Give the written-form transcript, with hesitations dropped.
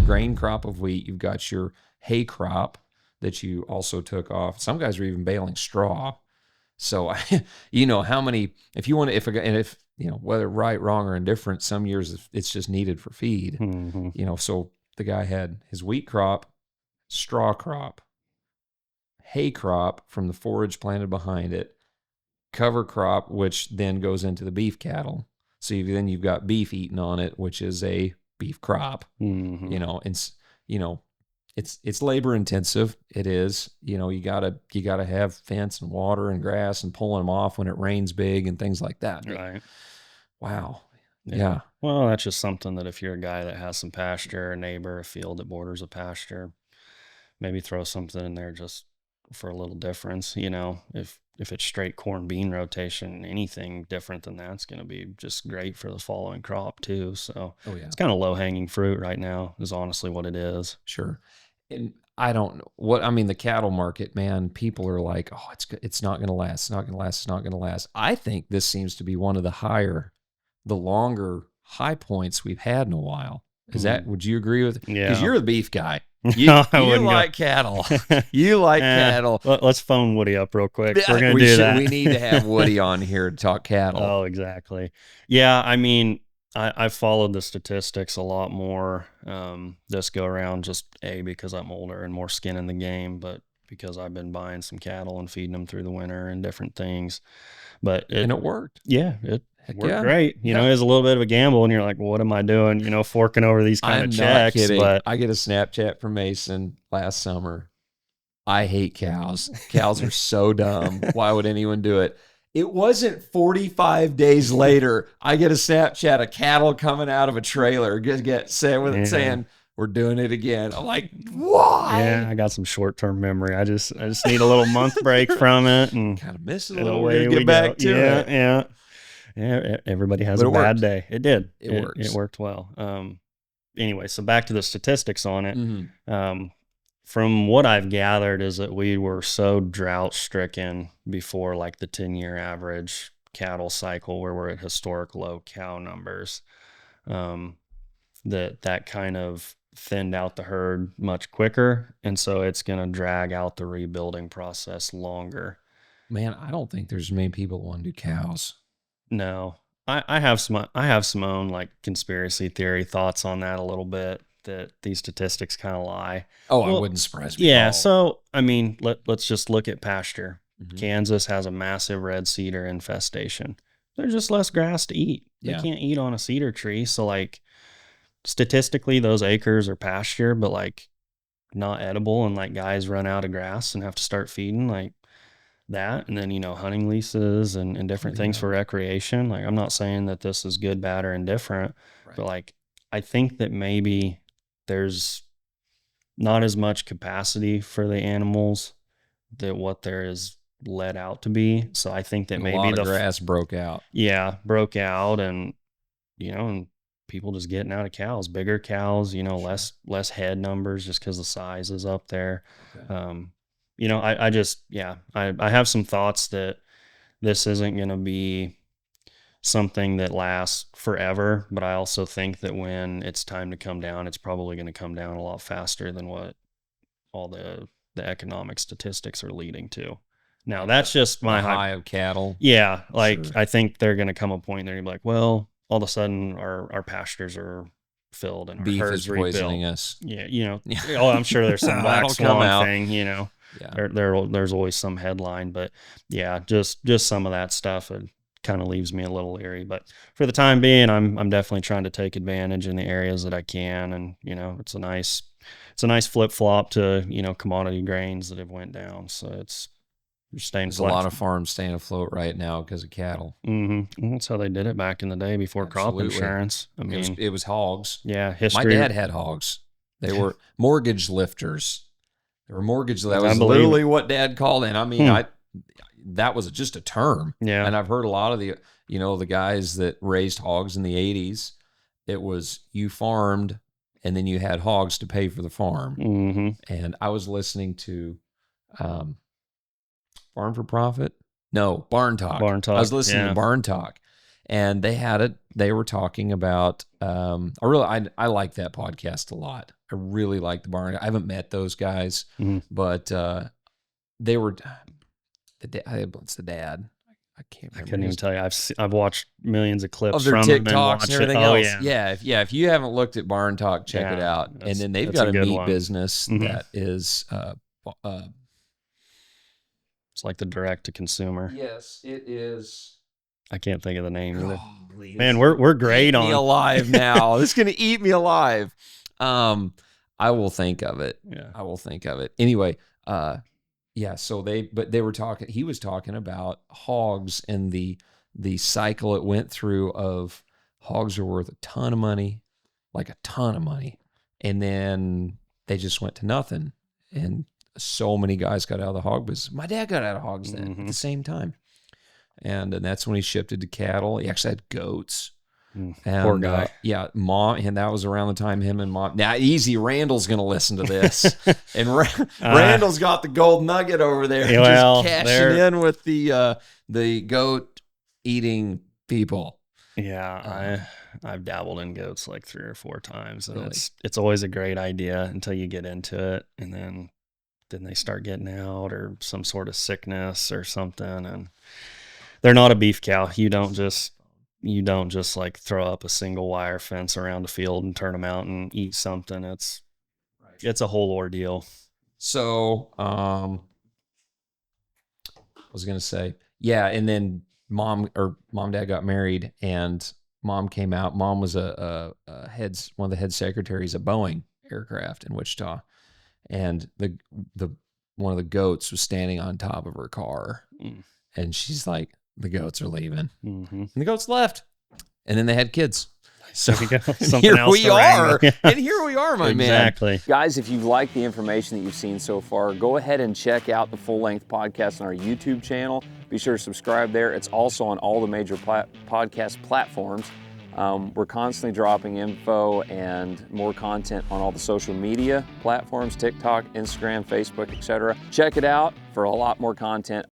grain crop of wheat. You've got your hay crop that you also took off. Some guys are even baling straw. So, how many, if you want to, if whether right, wrong, or indifferent, some years it's just needed for feed, so the guy had his wheat crop, straw crop, hay crop from the forage planted behind it, cover crop, which then goes into the beef cattle. So then you've got beef eating on it, which is a beef crop. It's labor intensive. It is. You gotta have fence and water and grass and pulling them off when it rains big and things like that. Right. Wow. Yeah. Well, that's just something that if you're a guy that has some pasture, a neighbor, a field that borders a pasture, maybe throw something in there just for a little difference. If it's straight corn bean rotation, anything different than that's going to be just great for the following crop too. So it's kind of low hanging fruit right now is honestly what it is. Sure. And I don't know the cattle market, man, people are like, oh, it's not going to last. It's not going to last. It's not going to last. I think this seems to be one of the longer high points we've had in a while. Would you agree with? Yeah. Because you're the beef guy. You like cattle. You like cattle. Let's phone Woody up real quick. We're going to do that. We need to have Woody on here to talk cattle. Oh, exactly. Yeah, I followed the statistics a lot more this go around, just because I'm older and more skin in the game, but because I've been buying some cattle and feeding them through the winter and different things. And it worked. Yeah, it worked great. It was a little bit of a gamble, and you're like, well, what am I doing? Forking over these kind of checks. Not kidding. But I get a Snapchat from Mason last summer. I hate cows. Cows are so dumb. Why would anyone do it? It wasn't 45 days later, I get a Snapchat of cattle coming out of a trailer, saying, we're doing it again. I'm like, why? Yeah, I got some short-term memory. I just need a little month break from it, and kind of miss it a little. We're gonna get back to it. Yeah. Everybody has a bad day. It did. It works. It worked well. Anyway, so back to the statistics on it. Mm-hmm. From what I've gathered is that we were so drought stricken before like the 10-year average cattle cycle where we're at historic low cow numbers, that kind of thinned out the herd much quicker. And so it's going to drag out the rebuilding process longer. Man, I don't think there's many people that want to do cows. No, I have some own like conspiracy theory thoughts on that a little bit, that these statistics kind of lie. Oh, it wouldn't surprise me. Yeah. So, let's just look at pasture. Mm-hmm. Kansas has a massive red cedar infestation. There's just less grass to eat. They can't eat on a cedar tree. So like statistically those acres are pasture, but like not edible. And like guys run out of grass and have to start feeding like that. And then, hunting leases and different things for recreation. Like, I'm not saying that this is good, bad, or indifferent, but like, I think that maybe there's not as much capacity for the animals that what there is let out to be. So I think that maybe the grass broke out. Yeah, broke out, and and people just getting out of cows, bigger cows, less head numbers just because the size is up there. Okay. I have some thoughts that this isn't going to be something that lasts forever, but I also think that when it's time to come down, it's probably going to come down a lot faster than what all the economic statistics are leading to. Now, that's just my high of cattle. Yeah, like, sure. I think they're going to come a point there, you're like, well, all of a sudden our pastures are filled and beef our herds is poisoning us. Yeah, oh, I'm sure there's some black swan thing, Yeah. There's always some headline, but yeah, just some of that stuff kind of leaves me a little leery. But for the time being, I'm definitely trying to take advantage in the areas that I can, and it's a nice flip flop to commodity grains that have went down. So there's a lot of farms staying afloat right now because of cattle. Mm-hmm. Well, that's how they did it back in the day before crop insurance. It was hogs. Yeah, history. My dad had hogs. They were mortgage lifters. They were mortgage. That was literally what Dad called in. That was just a term. Yeah. And I've heard a lot of the guys that raised hogs in the 80s. It was you farmed and then you had hogs to pay for the farm. Mm-hmm. And I was listening to Farm for Profit? No, Barn Talk. Barn Talk. I was listening to Barn Talk. And they were talking about, I like that podcast a lot. I really like the barn. I haven't met those guys, but they were, what's the dad? I can't remember. I couldn't even tell you. I've watched millions of clips of their from TikToks and everything else. Oh, yeah. If you haven't looked at Barn Talk, check it out. And then they've got a meat one. business that is, it's like the direct to consumer. Yes, it is. I can't think of the name either. Man, we're great on. Eat me alive now. This is gonna eat me alive. I will think of it. Yeah, I will think of it. Anyway, yeah. So they were talking. He was talking about hogs and the cycle it went through of hogs are worth a ton of money, like a ton of money, and then they just went to nothing. And so many guys got out of the hog business. My dad got out of hogs then at the same time. And that's when he shifted to cattle. He actually had goats. And, poor guy. Yeah, mom, and that was around the time him and mom. Now, easy, Randall's going to listen to this. And Randall's got the gold nugget over there, just cashing in with the goat eating people. Yeah, I've dabbled in goats like 3 or 4 times, and it's always a great idea until you get into it, and then they start getting out or some sort of sickness or something, and they're not a beef cow. You don't just like throw up a single wire fence around a field and turn them out and eat something. It's a whole ordeal. So I was gonna say, yeah, and then mom dad got married, and mom came out. Mom was one of the head secretaries at Boeing Aircraft in Wichita, and the one of the goats was standing on top of her car, and she's like, the goats are leaving. And the goats left. And then they had kids. So here we are. And here we are, my man. Exactly. Guys, if you've liked the information that you've seen so far, go ahead and check out the full-length podcast on our YouTube channel. Be sure to subscribe there. It's also on all the major podcast platforms. We're constantly dropping info and more content on all the social media platforms, TikTok, Instagram, Facebook, etc. Check it out for a lot more content.